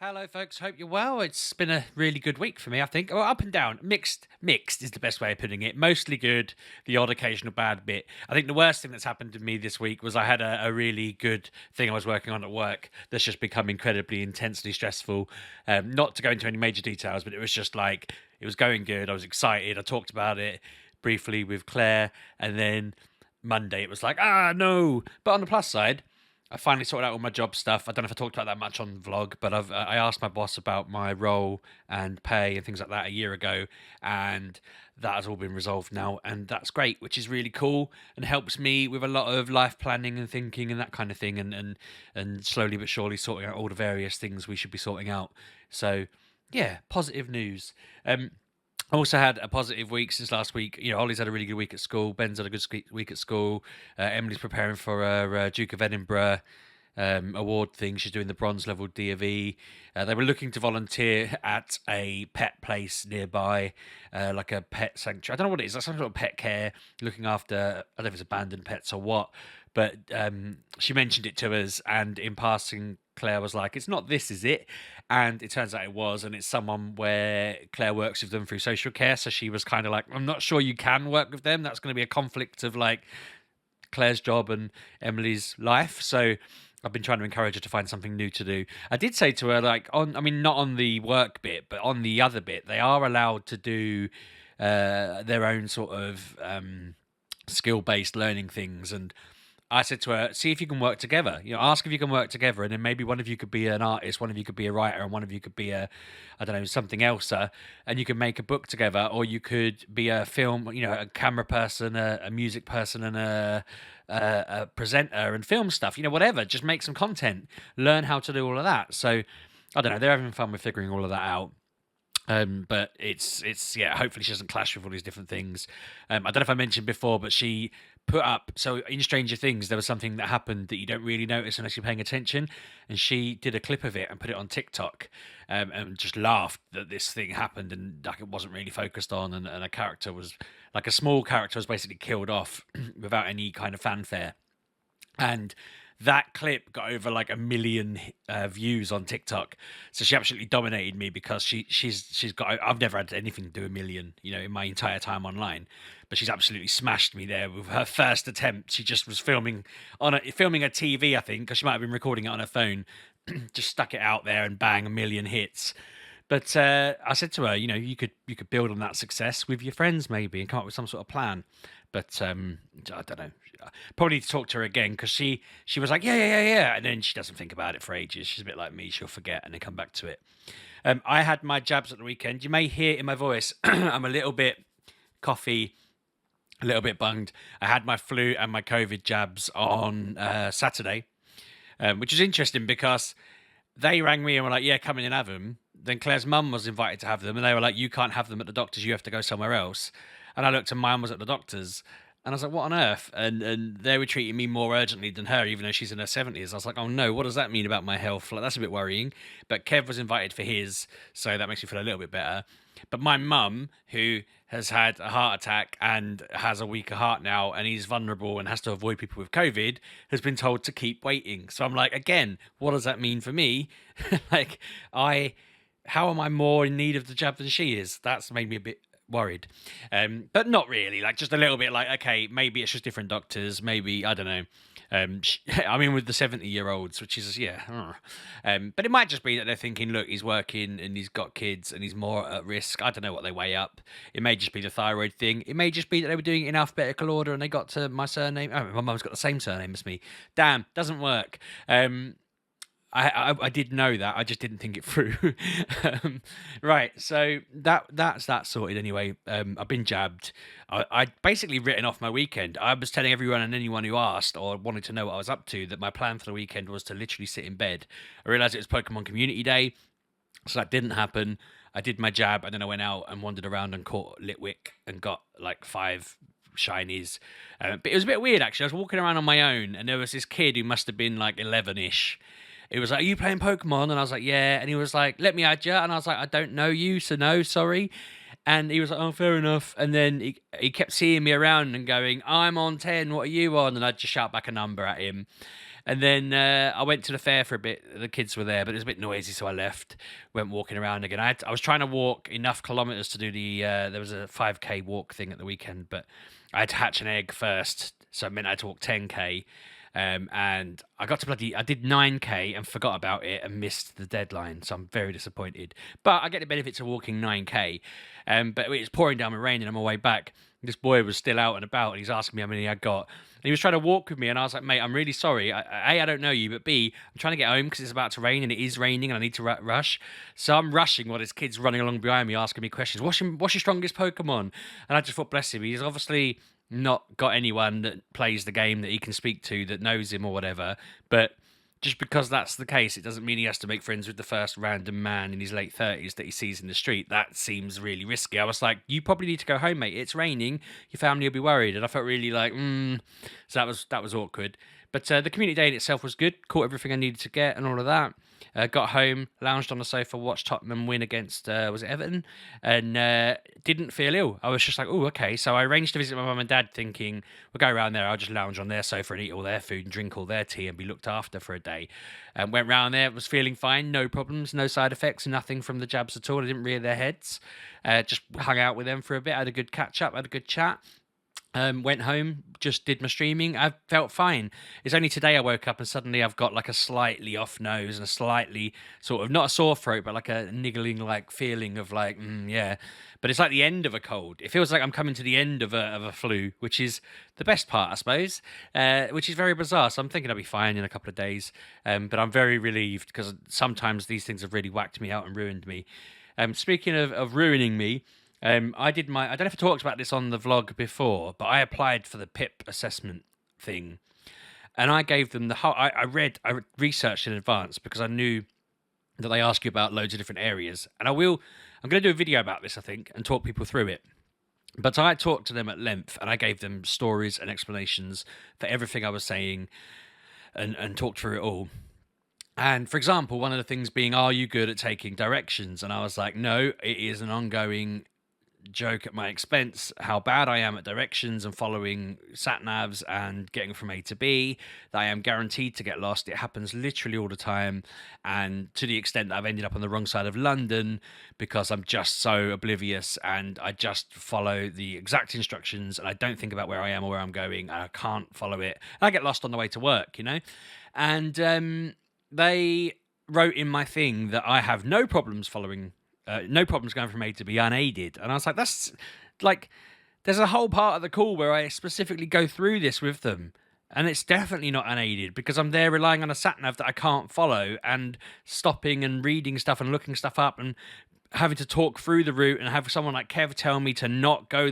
Hello, folks. Hope you're well. It's been a really good week for me, I think. Well, up and down. Mixed is the best way of putting it. Mostly good, the odd occasional bad bit. I think the worst thing that's happened to me this week was I had a really good thing I was working on at work that's just become incredibly intensely stressful. Not to go into any major details, but it was just like, it was going good. I was excited. I talked about it briefly with Claire. And then Monday, it was like, no. But on the plus side, I finally sorted out all my job stuff. I don't know if I talked about that much on the vlog, but I asked my boss about my role and pay and things like that a year ago, and that has all been resolved now, and that's great, which is really cool and helps me with a lot of life planning and thinking and that kind of thing, and slowly but surely sorting out all the various things we should be sorting out. So, yeah, positive news. I also had a positive week since last week. Ollie's had a really good week at school. Ben's had a good week at school. Emily's preparing for her Duke of Edinburgh award thing. She's doing the bronze level D of E. They were looking to volunteer at a pet place nearby, like a pet sanctuary. I don't know what it is. Like some sort of pet care, looking after, I don't know if it's abandoned pets or what. But she mentioned it to us, and in passing, Claire was like, "It's not this, is it?" And it turns out it was, and it's someone where Claire works with them through social care. So she was kind of like, "I'm not sure you can work with them. That's going to be a conflict of like Claire's job and Emily's life." So I've been trying to encourage her to find something new to do. I did say to her, like, not on the work bit, but on the other bit, they are allowed to do their own sort of skill-based learning things. And I said to her, see if you can work together. Ask if you can work together, and then maybe one of you could be an artist, one of you could be a writer, and one of you could be I don't know, something else. And you can make a book together, or you could be a film, a camera person, a music person, and a presenter, and film stuff. Whatever. Just make some content. Learn how to do all of that. So I don't know. They're having fun with figuring all of that out. But it's yeah. Hopefully, she doesn't clash with all these different things. I don't know if I mentioned before, but she put up, so in Stranger Things there was something that happened that you don't really notice unless you're paying attention, and she did a clip of it and put it on TikTok, and just laughed that this thing happened, and like it wasn't really focused on, and a character was, like, a small character was basically killed off without any kind of fanfare. And that clip got over like 1 million views on TikTok. So she absolutely dominated me because she's got. I've never had anything do 1 million, in my entire time online. But she's absolutely smashed me there with her first attempt. She just was filming filming a TV, I think, because she might have been recording it on her phone. Just stuck it out there and bang, 1 million hits. But I said to her, you could build on that success with your friends maybe and come up with some sort of plan. But I don't know. Probably need to talk to her again because she was like, yeah, and then she doesn't think about it for ages. She's a bit like me; she'll forget and then come back to it. I had my jabs at the weekend. You may hear in my voice, I'm a little bit coffee, a little bit bunged. I had my flu and my COVID jabs on Saturday, which is interesting because they rang me and were like, "Yeah, come in and have them." Then Claire's mum was invited to have them, and they were like, "You can't have them at the doctor's. You have to go somewhere else." And I looked, and mine was at the doctor's, and I was like, "What on earth?" And they were treating me more urgently than her, even though she's in her 70s. I was like, "Oh no, what does that mean about my health? Like, that's a bit worrying." But Kev was invited for his, so that makes me feel a little bit better. But my mum, who has had a heart attack and has a weaker heart now, and he's vulnerable and has to avoid people with COVID, has been told to keep waiting. So I'm like, again, what does that mean for me? Like, how am I more in need of the jab than she is? That's made me a bit worried, but not really. Like, just a little bit. Like, okay, maybe it's just different doctors. Maybe, I don't know. I mean, with the 70-year-olds, which is, yeah. But it might just be that they're thinking, look, he's working and he's got kids and he's more at risk. I don't know what they weigh up. It may just be the thyroid thing. It may just be that they were doing it in alphabetical order and they got to my surname. Oh, my mum's got the same surname as me. Damn, doesn't work. I did know that. I just didn't think it through. Right, so that's that sorted anyway. I've been jabbed. I'd basically written off my weekend. I was telling everyone and anyone who asked or wanted to know what I was up to that my plan for the weekend was to literally sit in bed. I realised it was Pokemon Community Day, so that didn't happen. I did my jab and then I went out and wandered around and caught Litwick and got like 5 shinies. But it was a bit weird actually. I was walking around on my own and there was this kid who must have been like 11-ish. He was like, "Are you playing Pokemon?" And I was like, "Yeah." And he was like, "Let me add you." And I was like, "I don't know you, so no, sorry." And he was like, "Oh, fair enough." And then he kept seeing me around and going, "I'm on 10, what are you on?" And I'd just shout back a number at him. And then I went to the fair for a bit. The kids were there, but it was a bit noisy, so I left. Went walking around again. I was trying to walk enough kilometers to do the. There was a 5K walk thing at the weekend, but I had to hatch an egg first, so it meant I had to walk 10K. And I got to I did 9K and forgot about it and missed the deadline. So I'm very disappointed. But I get the benefits of walking 9K. But it was pouring down with rain and on my way back, this boy was still out and about and he's asking me how many I got. And he was trying to walk with me and I was like, mate, I'm really sorry. I don't know you, but B, I'm trying to get home because it's about to rain and it is raining and I need to rush. So I'm rushing while this kid's running along behind me asking me questions. What's your strongest Pokemon? And I just thought, bless him, he's obviously not got anyone that plays the game that he can speak to that knows him or whatever. But just because that's the case, it doesn't mean he has to make friends with the first random man in his late 30s that he sees in the street. That seems really risky. I was like, you probably need to go home, mate. It's raining. Your family will be worried. And I felt really like, So that was awkward. But the community day in itself was good. Caught everything I needed to get and all of that. Got home, lounged on the sofa, watched Tottenham win against, was it Everton? And didn't feel ill. I was just like, oh, okay. So I arranged to visit my mum and dad thinking, we'll go around there. I'll just lounge on their sofa and eat all their food and drink all their tea and be looked after for a day. Went round there, was feeling fine, no problems, no side effects, nothing from the jabs at all. I didn't rear their heads. Just hung out with them for a bit, had a good catch up, had a good chat. Went home, just did my streaming. I felt fine. It's only today I woke up and suddenly I've got like a slightly off nose and a slightly sort of not a sore throat, but like a niggling like feeling of like, yeah. But it's like the end of a cold. It feels like I'm coming to the end of a flu, which is the best part, I suppose. Which is very bizarre. So I'm thinking I'll be fine in a couple of days. But I'm very relieved because sometimes these things have really whacked me out and ruined me. Speaking of ruining me. I don't know if I talked about this on the vlog before, but I applied for the PiP assessment thing and I gave them the whole, I researched in advance because I knew that they ask you about loads of different areas and I'm going to do a video about this, I think, and talk people through it. But I talked to them at length and I gave them stories and explanations for everything I was saying and talked through it all. And for example, one of the things being, are you good at taking directions? And I was like, no, it is an ongoing joke at my expense how bad I am at directions and following sat navs and getting from A to B, that I am guaranteed to get lost. It happens literally all the time, and to the extent that I've ended up on the wrong side of London because I'm just so oblivious and I just follow the exact instructions and I don't think about where I am or where I'm going and I can't follow it. And I get lost on the way to work, and they wrote in my thing that I have no problems following no problems going from A to B unaided. And I was like, that's like, there's a whole part of the call where I specifically go through this with them. And it's definitely not unaided because I'm there relying on a sat nav that I can't follow and stopping and reading stuff and looking stuff up and having to talk through the route and have someone like Kev tell me to not go.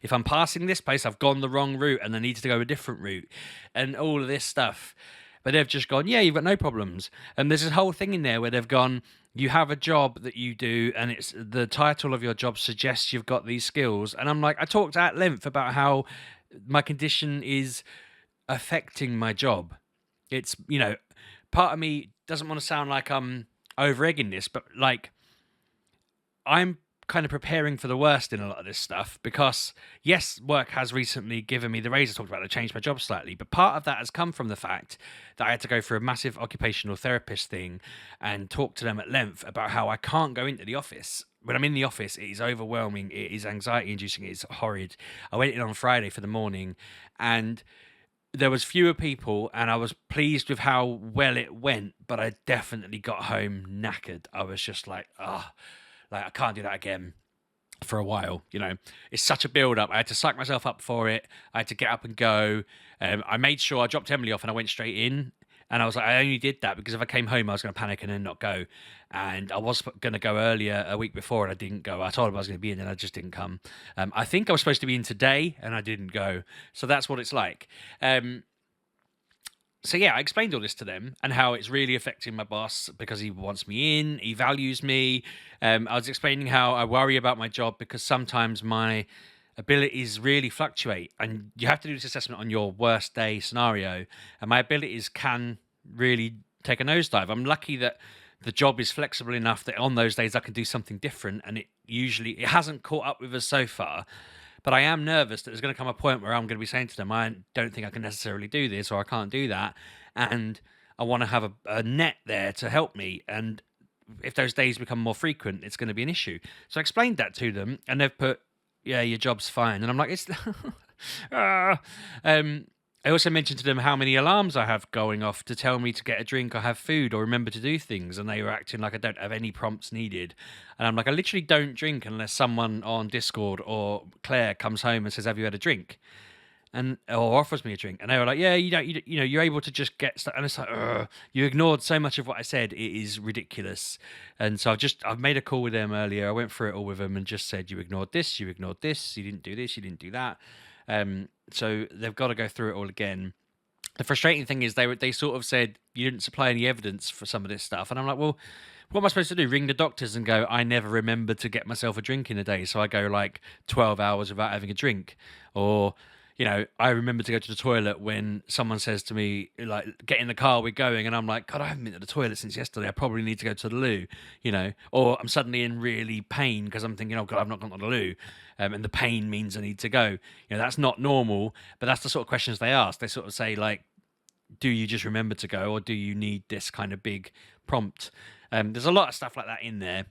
If I'm passing this place, I've gone the wrong route and I need to go a different route and all of this stuff. But they've just gone, yeah, you've got no problems. And there's this whole thing in there where they've gone, you have a job that you do and it's the title of your job suggests you've got these skills. And I'm like, I talked at length about how my condition is affecting my job. It's, part of me doesn't want to sound like I'm over-egging this, but like I'm kind of preparing for the worst in a lot of this stuff because yes, work has recently given me the raise I talked about to change my job slightly, but part of that has come from the fact that I had to go through a massive occupational therapist thing and talk to them at length about how I can't go into the office. When I'm in the office, it is overwhelming, it is anxiety inducing, it is horrid. I went in on Friday for the morning and there was fewer people and I was pleased with how well it went, but I definitely got home knackered. I was just like, like I can't do that again for a while. It's such a build up. I had to psych myself up for it. I had to get up and go. I made sure I dropped Emily off and I went straight in. And I was like, I only did that because if I came home, I was going to panic and then not go. And I was going to go earlier a week before and I didn't go. I told him I was going to be in and I just didn't come. I think I was supposed to be in today and I didn't go. So that's what it's like. So yeah, I explained all this to them and how it's really affecting my boss because he wants me in, he values me. I was explaining how I worry about my job because sometimes my abilities really fluctuate and you have to do this assessment on your worst day scenario and my abilities can really take a nosedive. I'm lucky that the job is flexible enough that on those days I can do something different and it hasn't caught up with us so far. But I am nervous that there's going to come a point where I'm going to be saying to them, I don't think I can necessarily do this or I can't do that. and I want to have a net there to help me. And if those days become more frequent, it's going to be an issue. So I explained that to them, and they've put, "Yeah, your job's fine." And I'm like, "It's." Ah. I also mentioned to them how many alarms I have going off to tell me to get a drink or have food or remember to do things, and they were acting like I don't have any prompts needed. And I'm like, I literally don't drink unless someone on Discord or Claire comes home and says, "Have you had a drink?" And or offers me a drink, and they were like, "Yeah, you know, you're able to just get stuff." And it's like, ugh, you ignored so much of what I said. It is ridiculous. And so I've made a call with them earlier. I went through it all with them and just said, "You ignored this, you ignored this, you didn't do this, you didn't do that." So they've got to go through it all again. The frustrating thing is they sort of said you didn't supply any evidence for some of this stuff, and I'm like, well, what am I supposed to do? Ring the doctors and go, I never remember to get myself a drink in a day, so I go like 12 hours without having a drink, or you know, I remember to go to the toilet when someone says to me, like, get in the car, we're going. And I'm like, God, I haven't been to the toilet since yesterday. I probably need to go to the loo, you know. Or I'm suddenly in really pain because I'm thinking, oh, God, I've not gone to the loo. And the pain means I need to go. You know, that's not normal, but that's the sort of questions they ask. They sort of say, like, do you just remember to go, or do you need this kind of big prompt? There's a lot of stuff like that in there.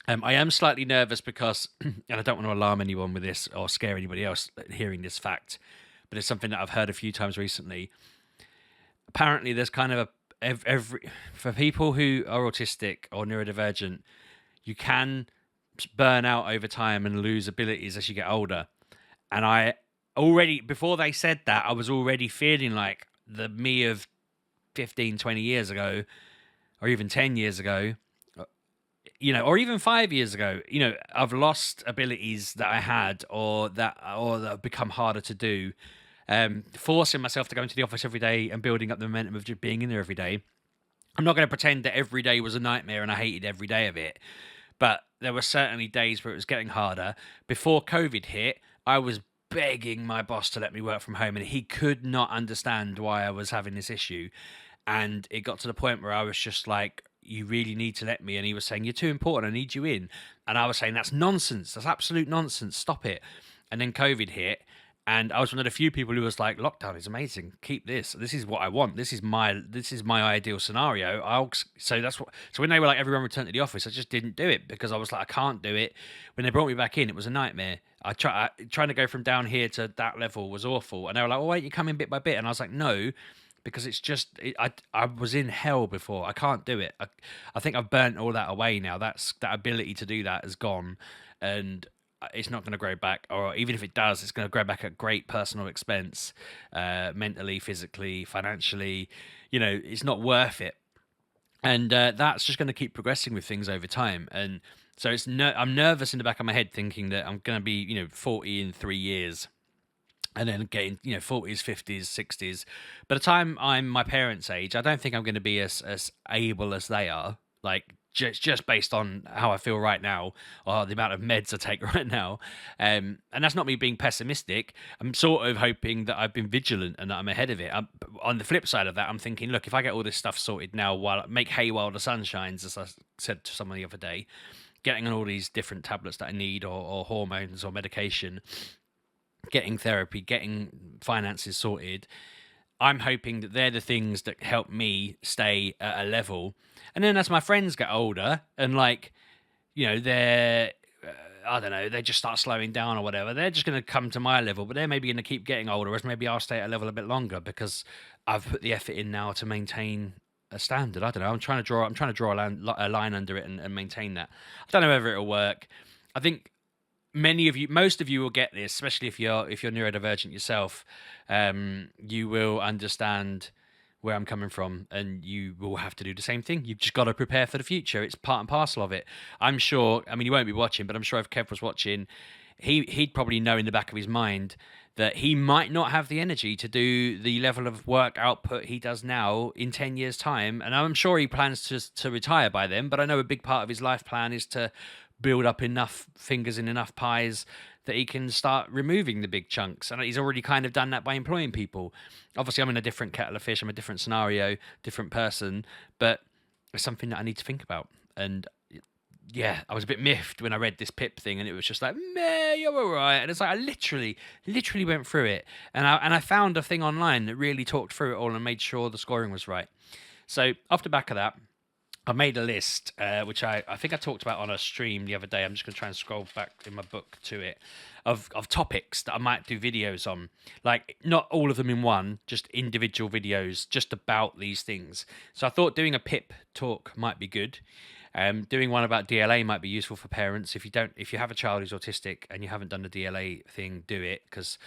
I am slightly nervous because, and I don't want to alarm anyone with this or scare anybody else hearing this fact, but it's something that I've heard a few times recently. Apparently, there's kind of every for people who are autistic or neurodivergent, you can burn out over time and lose abilities as you get older. And I already, before they said that, I was already feeling like the me of 15, 20 years ago, or even 10 years ago, you know, or even 5 years ago, you know, I've lost abilities that I had, or that have become harder to do. Forcing myself to go into the office every day and building up the momentum of just being in there every day. I'm not going to pretend that every day was a nightmare and I hated every day of it, but there were certainly days where it was getting harder. Before COVID hit, I was begging my boss to let me work from home, and he could not understand why I was having this issue. And it got to the point where I was just like, you really need to let me. And he was saying, you're too important, I need you in. And I was saying, that's nonsense, that's absolute nonsense, stop it. And then COVID hit, and I was one of the few people who was like, lockdown is amazing, keep this is what I want, this is my ideal scenario. So when they were like, everyone returned to the office, I just didn't do it because I was like, I can't do it. When they brought me back in, it was a nightmare. Trying to go from down here to that level was awful. And they were like, oh wait, you're coming bit by bit. And I was like, no, because it's just I was in hell before. I can't do it. I think I've burnt all that away now. That ability to do that is gone, and it's not going to grow back. Or even if it does, it's going to grow back at great personal expense, mentally, physically, financially. You know, it's not worth it, and that's just going to keep progressing with things over time. And so I'm nervous in the back of my head, thinking that I'm going to be 40 in 3 years. And then getting, 40s, 50s, 60s. By the time I'm my parents' age, I don't think I'm going to be as able as they are. Like, just based on how I feel right now, or the amount of meds I take right now. And that's not me being pessimistic. I'm sort of hoping that I've been vigilant and that I'm ahead of it. On the flip side of that, I'm thinking, look, if I get all this stuff sorted now, make hay while the sun shines, as I said to someone the other day, getting on all these different tablets that I need, or hormones or medication, getting therapy, getting finances sorted, I'm hoping that they're the things that help me stay at a level. And then as my friends get older and they're, I don't know, they just start slowing down or whatever, they're just going to come to my level, but they're maybe going to keep getting older, whereas maybe I'll stay at a level a bit longer because I've put the effort in now to maintain a standard. I don't know. I'm trying to draw a line under it and maintain that. I don't know whether it'll work. I think most of you will get this, especially if you're neurodivergent yourself. You will understand where I'm coming from, and you will have to do the same thing. You've just got to prepare for the future. It's part and parcel of it. I'm sure. I mean, he won't be watching, but I'm sure if Kev was watching, he'd probably know in the back of his mind that he might not have the energy to do the level of work output he does now in 10 years' time. And I'm sure he plans to retire by then, but I know a big part of his life plan is to build up enough fingers in enough pies that he can start removing the big chunks. And he's already kind of done that by employing people. Obviously, I'm in a different kettle of fish. I'm a different scenario, different person, but it's something that I need to think about. And yeah, I was a bit miffed when I read this PiP thing, and it was just like, meh, you're all right. And it's like I literally went through it, and I found a thing online that really talked through it all and made sure the scoring was right. So off the back of that, I made a list, which I think I talked about on a stream the other day. I'm just going to try and scroll back in my book to it, of topics that I might do videos on. Like, not all of them in one, just individual videos just about these things. So I thought doing a PiP talk might be good. Doing one about DLA might be useful for parents. If you have a child who's autistic and you haven't done the DLA thing, do it, because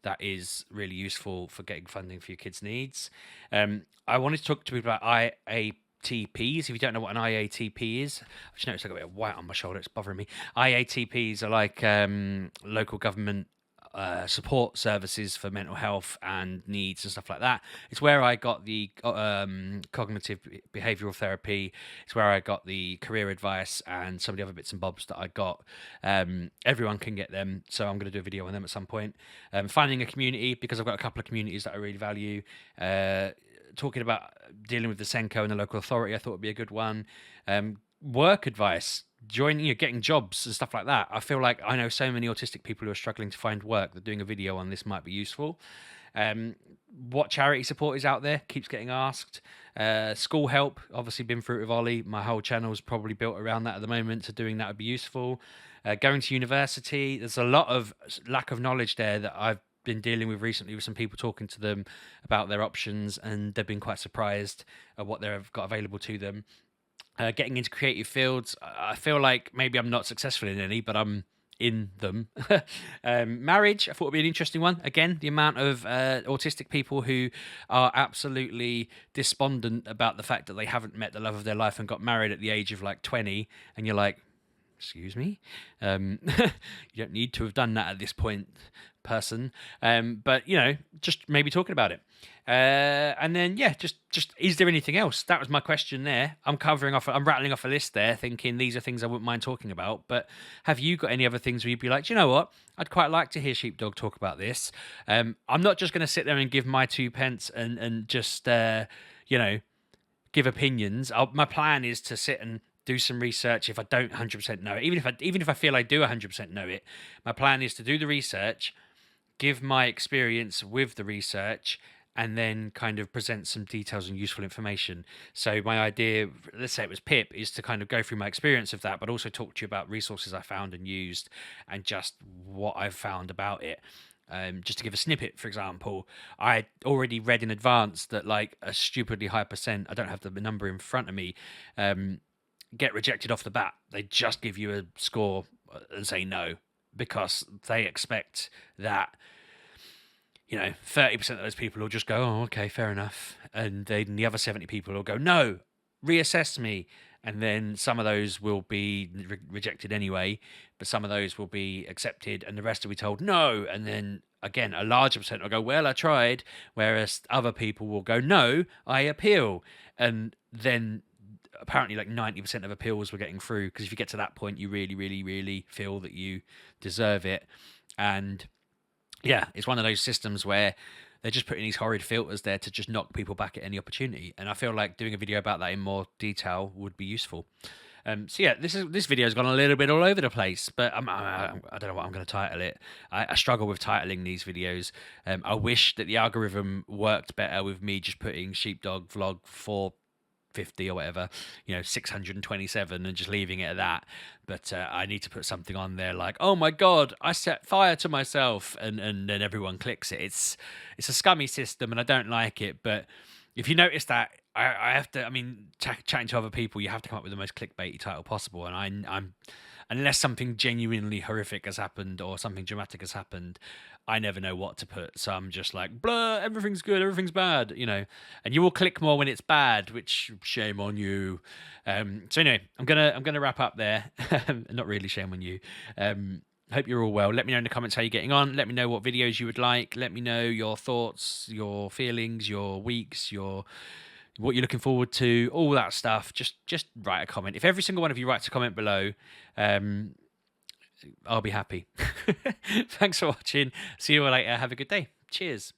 that is really useful for getting funding for your kids' needs. I wanted to talk to people about IATPs. If you don't know what an IATP is, I just noticed I got a bit of white on my shoulder. It's bothering me. IATPs are like local government support services for mental health and needs and stuff like that. It's where I got the cognitive behavioral therapy. It's where I got the career advice and some of the other bits and bobs that I got. Everyone can get them, so I'm going to do a video on them at some point. Finding a community, because I've got a couple of communities that I really value. Talking about dealing with the Senko and the local authority, I thought would be a good one. Work advice, joining, getting jobs and stuff like that. I feel like I know so many autistic people who are struggling to find work that doing a video on this might be useful. What charity support is out there keeps getting asked. School help, obviously been through it with Ollie. My whole channel is probably built around that at the moment, so doing that would be useful. Going to university, there's a lot of lack of knowledge there that I've been dealing with recently, with some people talking to them about their options, and they've been quite surprised at what they've got available to them. Getting into creative fields, I feel like maybe I'm not successful in any, but I'm in them. Marriage, I thought would be an interesting one. Again, the amount of autistic people who are absolutely despondent about the fact that they haven't met the love of their life and got married at the age of like 20, and you're like, excuse me, you don't need to have done that at this point, person. But just maybe talking about it. And then just is there anything else? That was my question there. I'm rattling off a list there, thinking these are things I wouldn't mind talking about. But have you got any other things where you'd be like, do you know what? I'd quite like to hear Sheepdog talk about this. I'm not just going to sit there and give my 2 pence and just give opinions. My plan is to sit and do some research if I don't 100% know it. Even if I feel I do 100% know it, my plan is to do the research, give my experience with the research, and then kind of present some details and useful information. So my idea, let's say it was PiP, is to kind of go through my experience of that, but also talk to you about resources I found and used, and just what I've found about it. Just to give a snippet, for example, I already read in advance that like a stupidly high percent, I don't have the number in front of me, get rejected off the bat. They just give you a score and say no, because they expect that 30% of those people will just go, oh, okay, fair enough. And then the other 70 people will go, no, reassess me. And then some of those will be rejected anyway, but some of those will be accepted, and the rest will be told no. And then again, a larger percent will go, well, I tried. Whereas other people will go, no, I appeal. And then apparently like 90% of appeals were getting through, because if you get to that point, you really, really, really feel that you deserve it. And yeah, it's one of those systems where they're just putting these horrid filters there to just knock people back at any opportunity. And I feel like doing a video about that in more detail would be useful. So yeah, this video has gone a little bit all over the place, but I don't know what I'm going to title it. I struggle with titling these videos. I wish that the algorithm worked better with me just putting Sheepdog Vlog 450 or whatever, 627, and just leaving it at that. But I need to put something on there like, oh my god, I set fire to myself, and then everyone clicks it. It's a scummy system and I don't like it. But if you notice that, I have to, chatting to other people, you have to come up with the most clickbaity title possible, and I'm unless something genuinely horrific has happened or something dramatic has happened, I never know what to put. So I'm just like, blah, everything's good, everything's bad, and you will click more when it's bad, which shame on you. So anyway, I'm gonna wrap up there. Not really shame on you. Hope you're all well. Let me know in the comments how you're getting on. Let me know what videos you would like. Let me know your thoughts, your feelings, your weeks, what you're looking forward to, all that stuff. Just write a comment. If every single one of you writes a comment below, I'll be happy. Thanks for watching. See you all later. Have a good day. Cheers.